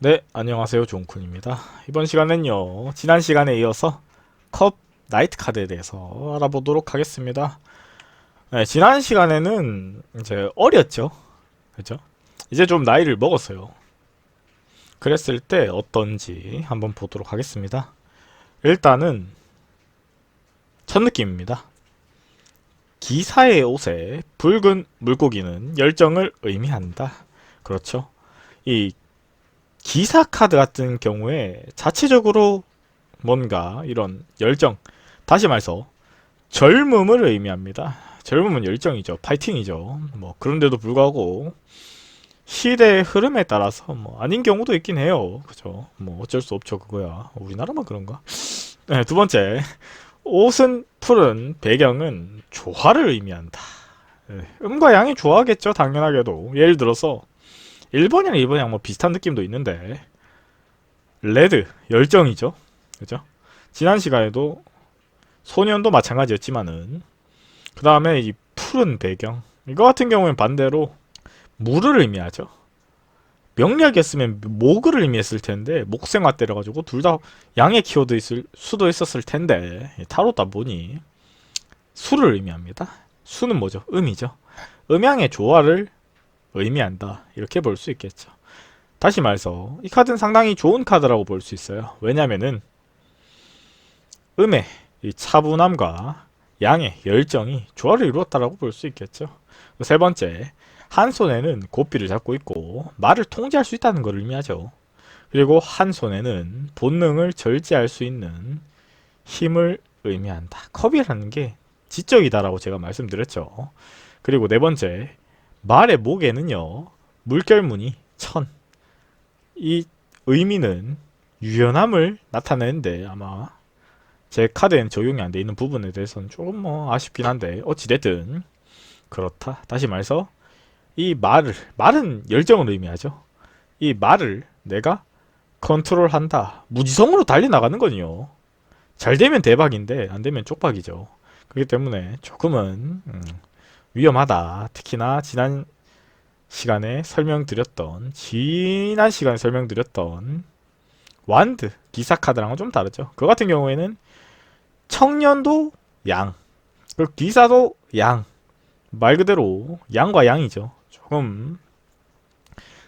네, 안녕하세요. 존쿤입니다. 이번 시간은요, 지난 시간에 이어서 컵 나이트 카드에 대해서 알아보도록 하겠습니다. 네, 지난 시간에는 이제 어렸죠. 그죠? 이제 좀 나이를 먹었어요. 그랬을 때 어떤지 한번 보도록 하겠습니다. 일단은 첫 느낌입니다. 기사의 옷에 붉은 물고기는 열정을 의미한다. 그렇죠. 이 기사 카드 같은 경우에 자체적으로 뭔가 이런 열정, 다시 말해서 젊음을 의미합니다. 젊음은 열정이죠. 파이팅이죠. 뭐 그런데도 불구하고 시대의 흐름에 따라서 뭐 아닌 경우도 있긴 해요. 그죠? 뭐 어쩔 수 없죠. 그거야. 우리나라만 그런가? 네, 두 번째. 옷은 푸른 배경은 조화를 의미한다. 네, 음과 양이 조화겠죠. 당연하게도. 예를 들어서 일본이랑 일본이랑 뭐 비슷한 느낌도 있는데 레드 열정이죠. 그죠? 지난 시간에도 소년도 마찬가지였지만은 그 다음에 이 푸른 배경 이거 같은 경우엔 반대로 물을 의미하죠. 명리학이었으면 목을 의미했을 텐데 목생화 때려가지고 둘 다 양의 키워드 있을 수도 있었을 텐데 타로다 보니 수를 의미합니다. 수는 뭐죠? 음이죠. 음양의 조화를 의미한다 이렇게 볼 수 있겠죠. 다시 말해서 이 카드는 상당히 좋은 카드라고 볼 수 있어요. 왜냐면은 음의 이 차분함과 양의 열정이 조화를 이루었다라고 볼 수 있겠죠. 세 번째, 한 손에는 고삐를 잡고 있고 말을 통제할 수 있다는 걸 의미하죠. 그리고 한 손에는 본능을 절제할 수 있는 힘을 의미한다. 컵이라는 게 지적이다라고 제가 말씀드렸죠. 그리고 네 번째, 말의 목에는요, 물결무늬 천. 이 의미는 유연함을 나타내는데 아마 제 카드엔 적용이 안 돼 있는 부분에 대해서는 조금 뭐 아쉽긴 한데 어찌됐든 그렇다. 다시 말해서 이 말은 열정을 의미하죠. 이 말을 내가 컨트롤한다. 무지성으로 달려나가는 거니요. 잘 되면 대박인데 안 되면 쪽박이죠. 그렇기 때문에 조금은 위험하다. 특히나 지난 시간에 설명드렸던 완드 기사 카드랑은 좀 다르죠. 그 같은 경우에는 청년도 양, 그리고 기사도 양. 말 그대로 양과 양이죠. 조금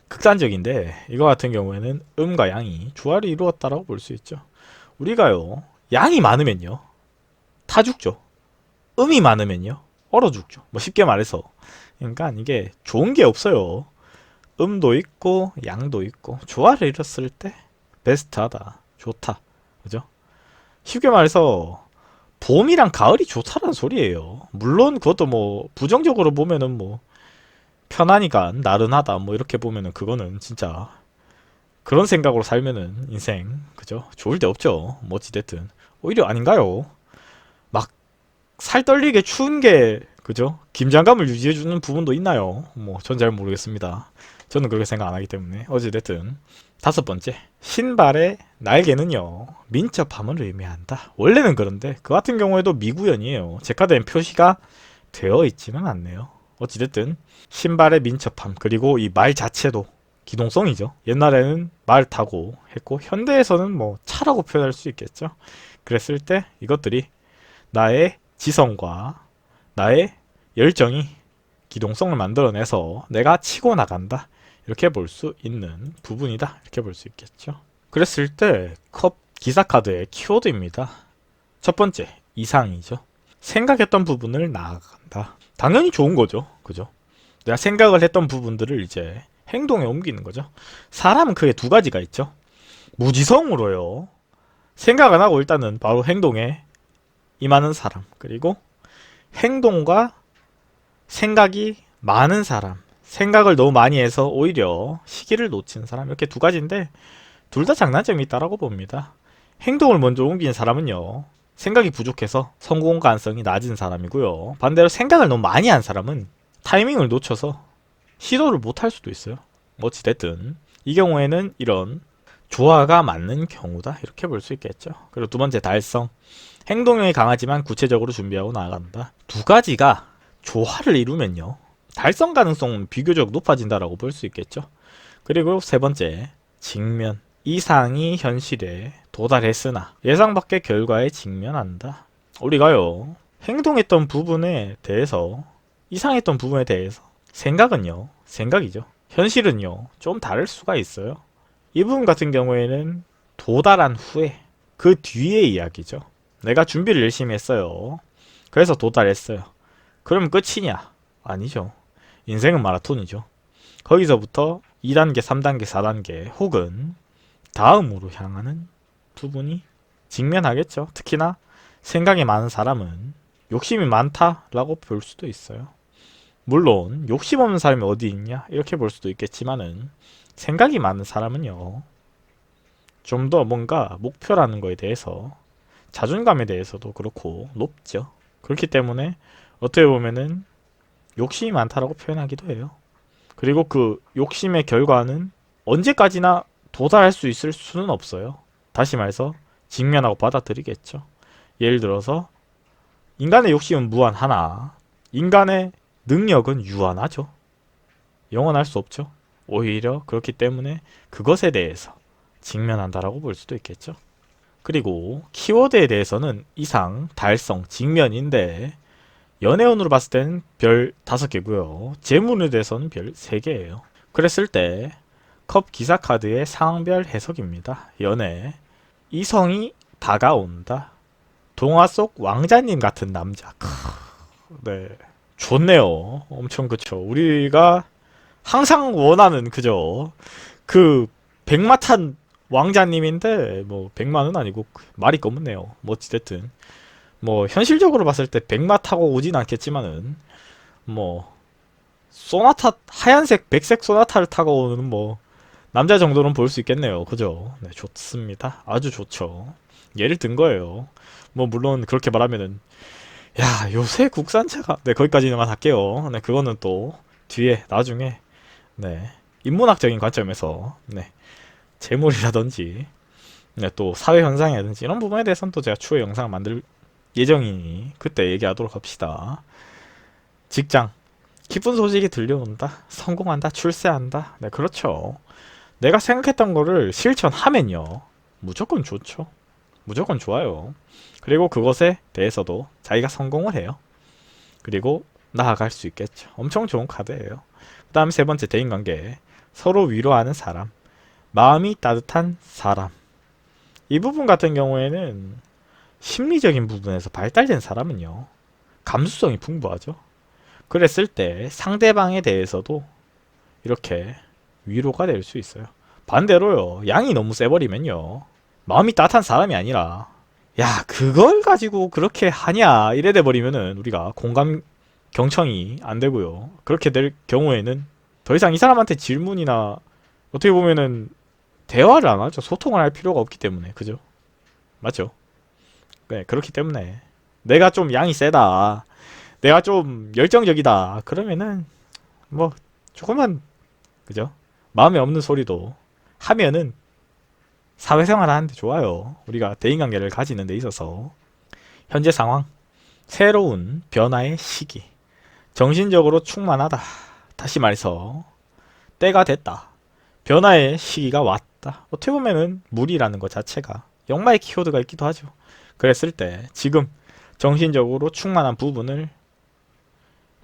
극단적인데 이거 같은 경우에는 음과 양이 조화를 이루었다라고 볼 수 있죠. 우리가요 양이 많으면요 타 죽죠. 음이 많으면요 얼어 죽죠. 뭐 쉽게 말해서 그러니까 이게 좋은 게 없어요. 음도 있고 양도 있고 조화를 이뤘을 때 베스트하다, 좋다, 그죠? 쉽게 말해서 봄이랑 가을이 좋다는 소리예요. 물론 그것도 뭐 부정적으로 보면은 뭐 편하니까 나른하다 뭐 이렇게 보면은 그거는 진짜 그런 생각으로 살면은 인생 그죠? 좋을 데 없죠. 뭐 어찌됐든 오히려 아닌가요? 막 살 떨리게 추운 게 그죠? 긴장감을 유지해주는 부분도 있나요? 뭐 전 잘 모르겠습니다. 저는 그렇게 생각 안 하기 때문에 어찌됐든 다섯 번째 신발의 날개는요 민첩함을 의미한다. 원래는 그런데 그 같은 경우에도 미구연이에요. 제 카드엔 표시가 되어 있지는 않네요. 어찌됐든 신발의 민첩함 그리고 이 말 자체도 기동성이죠. 옛날에는 말 타고 했고 현대에서는 뭐 차라고 표현할 수 있겠죠. 그랬을 때 이것들이 나의 지성과 나의 열정이 기동성을 만들어내서 내가 치고 나간다. 이렇게 볼 수 있는 부분이다. 이렇게 볼 수 있겠죠. 그랬을 때 컵 기사 카드의 키워드입니다. 첫 번째, 이상이죠. 생각했던 부분을 나아간다. 당연히 좋은 거죠. 그죠? 내가 생각을 했던 부분들을 이제 행동에 옮기는 거죠. 사람은 크게 두 가지가 있죠. 무지성으로요. 생각 안 하고 일단은 바로 행동에 임하는 사람. 그리고 행동과 생각이 많은 사람. 생각을 너무 많이 해서 오히려 시기를 놓친 사람. 이렇게 두 가지인데 둘 다 장단점이 있다라고 봅니다. 행동을 먼저 옮긴 사람은요. 생각이 부족해서 성공 가능성이 낮은 사람이고요. 반대로 생각을 너무 많이 한 사람은 타이밍을 놓쳐서 시도를 못 할 수도 있어요. 어찌됐든 이 경우에는 이런 조화가 맞는 경우다. 이렇게 볼 수 있겠죠. 그리고 두 번째 달성. 행동력이 강하지만 구체적으로 준비하고 나아간다. 두 가지가 조화를 이루면요. 달성 가능성은 비교적 높아진다라고 볼 수 있겠죠. 그리고 세 번째, 직면. 이상이 현실에 도달했으나 예상 밖의 결과에 직면한다. 우리가요, 행동했던 부분에 대해서, 이상했던 부분에 대해서, 생각은요, 생각이죠. 현실은요, 좀 다를 수가 있어요. 이 부분 같은 경우에는 도달한 후에, 그 뒤의 이야기죠. 내가 준비를 열심히 했어요. 그래서 도달했어요. 그러면 끝이냐? 아니죠. 인생은 마라톤이죠. 거기서부터 2단계, 3단계, 4단계 혹은 다음으로 향하는 부분이 직면하겠죠. 특히나 생각이 많은 사람은 욕심이 많다라고 볼 수도 있어요. 물론 욕심 없는 사람이 어디 있냐 이렇게 볼 수도 있겠지만은 생각이 많은 사람은요, 좀 더 뭔가 목표라는 거에 대해서, 자존감에 대해서도 그렇고 높죠. 그렇기 때문에 어떻게 보면은 욕심이 많다라고 표현하기도 해요. 그리고 그 욕심의 결과는 언제까지나 도달할 수 있을 수는 없어요. 다시 말해서 직면하고 받아들이겠죠. 예를 들어서 인간의 욕심은 무한하나 인간의 능력은 유한하죠. 영원할 수 없죠. 오히려 그렇기 때문에 그것에 대해서 직면한다라고 볼 수도 있겠죠. 그리고 키워드에 대해서는 이상, 달성, 직면인데 연애운으로 봤을 때는 별 5개고요. 재물에 대해서는 별 3개예요. 그랬을 때 컵 기사 카드의 상황별 해석입니다. 연애, 이성이 다가온다. 동화 속 왕자님 같은 남자. 네, 좋네요. 엄청 그쵸. 우리가 항상 원하는 그죠. 그 백마탄 왕자님인데 뭐 백마는 아니고 말이 검은네요. 뭐 어찌됐든 뭐 현실적으로 봤을 때 백마 타고 오진 않겠지만은 뭐 소나타 하얀색 백색 소나타를 타고 오는 뭐 남자 정도는 볼 수 있겠네요. 그죠? 네, 좋습니다. 아주 좋죠. 예를 든 거예요. 뭐 물론 그렇게 말하면은 야 요새 국산차가, 네 거기까지만 할게요. 네 그거는 또 뒤에 나중에 네 인문학적인 관점에서 네 재물이라든지 네, 또 사회 현상이라든지 이런 부분에 대해서는 또 제가 추후에 영상을 만들 예정이니 그때 얘기하도록 합시다. 직장, 기쁜 소식이 들려온다. 성공한다. 출세한다. 네, 그렇죠. 내가 생각했던 거를 실천하면요, 무조건 좋죠. 무조건 좋아요. 그리고 그것에 대해서도 자기가 성공을 해요. 그리고 나아갈 수 있겠죠. 엄청 좋은 카드예요. 그 다음 세 번째, 대인관계. 서로 위로하는 사람. 마음이 따뜻한 사람. 이 부분 같은 경우에는 심리적인 부분에서 발달된 사람은요, 감수성이 풍부하죠. 그랬을 때 상대방에 대해서도 이렇게 위로가 될 수 있어요. 반대로요, 양이 너무 세버리면요, 마음이 따뜻한 사람이 아니라 야 그걸 가지고 그렇게 하냐 이래 돼 버리면은 우리가 공감 경청이 안 되고요. 그렇게 될 경우에는 더 이상 이 사람한테 질문이나 어떻게 보면은 대화를 안 하죠. 소통을 할 필요가 없기 때문에. 그죠? 맞죠? 네, 그렇기 때문에 내가 좀 양이 세다, 내가 좀 열정적이다 그러면은 뭐 조금만 그죠? 마음에 없는 소리도 하면은 사회생활 하는데 좋아요. 우리가 대인관계를 가지는 데 있어서 현재 상황, 새로운 변화의 시기, 정신적으로 충만하다. 다시 말해서 때가 됐다. 변화의 시기가 왔다. 어떻게 보면은 물이라는 것 자체가 역마의 키워드가 있기도 하죠. 그랬을 때 지금 정신적으로 충만한 부분을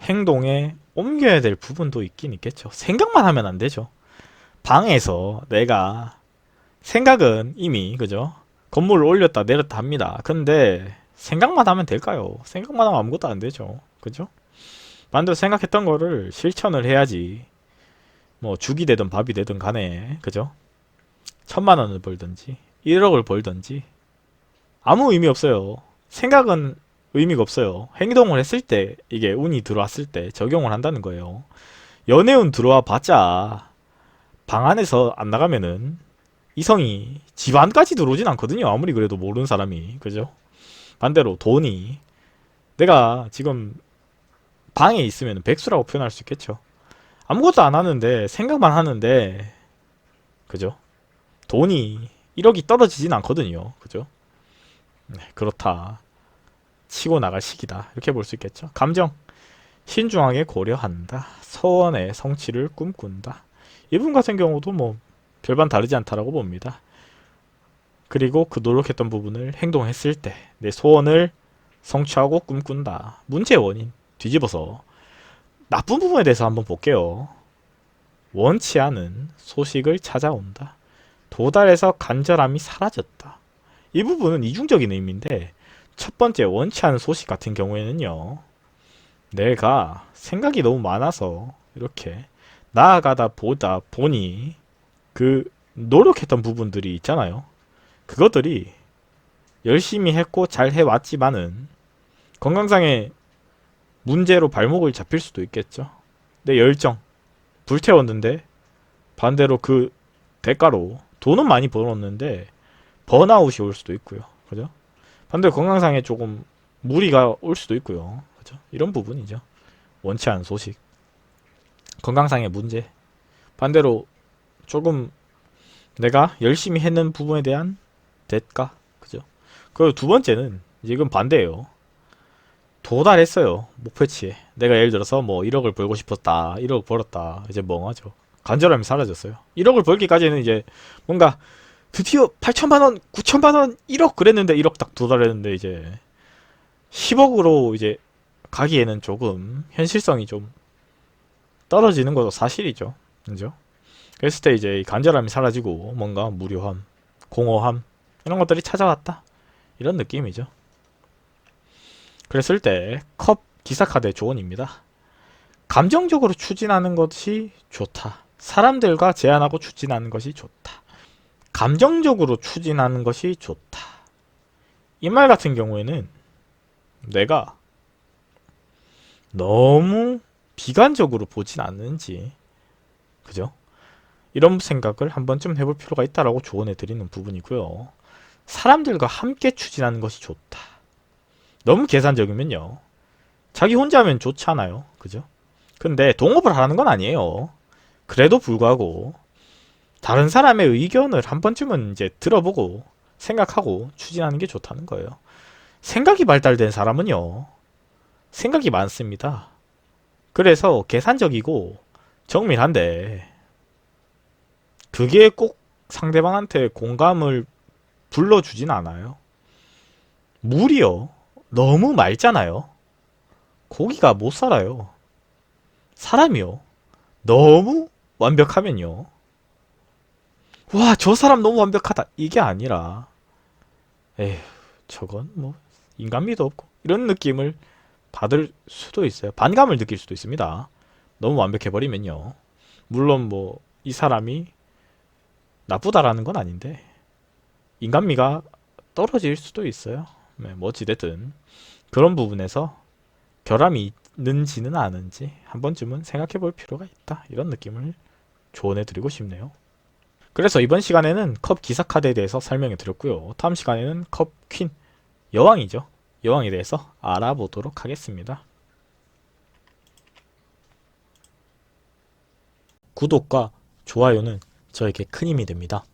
행동에 옮겨야 될 부분도 있긴 있겠죠. 생각만 하면 안 되죠. 방에서 내가 생각은 이미 그죠? 건물을 올렸다 내렸다 합니다. 근데 생각만 하면 될까요? 생각만 하면 아무것도 안 되죠. 그죠? 반대로 생각했던 거를 실천을 해야지 뭐 죽이 되든 밥이 되든 간에 그죠? 1,000만 원을 벌든지 1억을 벌든지 아무 의미 없어요. 생각은 의미가 없어요. 행동을 했을 때 이게 운이 들어왔을 때 적용을 한다는 거예요. 연애운 들어와 봤자 방 안에서 안 나가면은 이성이 집 안까지 들어오진 않거든요. 아무리 그래도 모르는 사람이. 그죠? 반대로 돈이 내가 지금 방에 있으면 백수라고 표현할 수 있겠죠. 아무것도 안 하는데 생각만 하는데 그죠? 돈이 1억이 떨어지진 않거든요. 그죠? 네, 그렇다. 치고 나갈 시기다. 이렇게 볼 수 있겠죠. 감정. 신중하게 고려한다. 소원의 성취를 꿈꾼다. 이분 같은 경우도 뭐 별반 다르지 않다라고 봅니다. 그리고 그 노력했던 부분을 행동했을 때 내 소원을 성취하고 꿈꾼다. 문제의 원인 뒤집어서 나쁜 부분에 대해서 한번 볼게요. 원치 않은 소식을 찾아온다. 도달해서 간절함이 사라졌다. 이 부분은 이중적인 의미인데 첫 번째 원치 않은 소식 같은 경우에는요. 내가 생각이 너무 많아서 이렇게 나아가다 보다 보니 그 노력했던 부분들이 있잖아요. 그것들이 열심히 했고 잘 해왔지만은 건강상의 문제로 발목을 잡힐 수도 있겠죠. 내 열정 불태웠는데 반대로 그 대가로 돈은 많이 벌었는데 번아웃이 올 수도 있고요. 그죠? 반대로 건강상에 조금 무리가 올 수도 있고요. 그죠? 이런 부분이죠. 원치 않은 소식. 건강상의 문제. 반대로 조금 내가 열심히 했는 부분에 대한 대가. 그죠? 그리고 두 번째는 지금 반대예요. 도달했어요. 목표치에. 내가 예를 들어서 뭐 1억을 벌고 싶었다. 1억 벌었다. 이제 멍하죠. 간절함이 사라졌어요. 1억을 벌기까지는 이제 뭔가 드디어 8천만원, 9천만원, 1억 그랬는데 1억 딱 도달했는데 이제 10억으로 이제 가기에는 조금 현실성이 좀 떨어지는 것도 사실이죠. 그죠? 그랬을 때 이제 간절함이 사라지고 뭔가 무료함, 공허함 이런 것들이 찾아왔다. 이런 느낌이죠. 그랬을 때 컵 기사카드의 조언입니다. 감정적으로 추진하는 것이 좋다. 사람들과 제안하고 추진하는 것이 좋다. 감정적으로 추진하는 것이 좋다. 이 말 같은 경우에는 내가 너무 비관적으로 보진 않는지, 그죠? 이런 생각을 한 번쯤 해볼 필요가 있다라고 조언해 드리는 부분이고요. 사람들과 함께 추진하는 것이 좋다. 너무 계산적이면요. 자기 혼자 하면 좋지 않아요. 그죠? 근데 동업을 하는 건 아니에요. 그래도 불구하고 다른 사람의 의견을 한 번쯤은 이제 들어보고 생각하고 추진하는 게 좋다는 거예요. 생각이 발달된 사람은요. 생각이 많습니다. 그래서 계산적이고 정밀한데 그게 꼭 상대방한테 공감을 불러주진 않아요. 물이요. 너무 맑잖아요. 고기가 못 살아요. 사람이요. 너무 완벽하면요. 와, 저 사람 너무 완벽하다. 이게 아니라, 에휴, 저건 뭐, 인간미도 없고, 이런 느낌을 받을 수도 있어요. 반감을 느낄 수도 있습니다. 너무 완벽해버리면요. 물론 뭐, 이 사람이 나쁘다라는 건 아닌데, 인간미가 떨어질 수도 있어요. 네, 뭐, 어찌됐든, 그런 부분에서 결함이 있는지는 아는지 한 번쯤은 생각해 볼 필요가 있다. 이런 느낌을 조언해 드리고 싶네요. 그래서 이번 시간에는 컵 기사 카드에 대해서 설명해 드렸고요. 다음 시간에는 컵 퀸, 여왕이죠. 여왕에 대해서 알아보도록 하겠습니다. 구독과 좋아요는 저에게 큰 힘이 됩니다.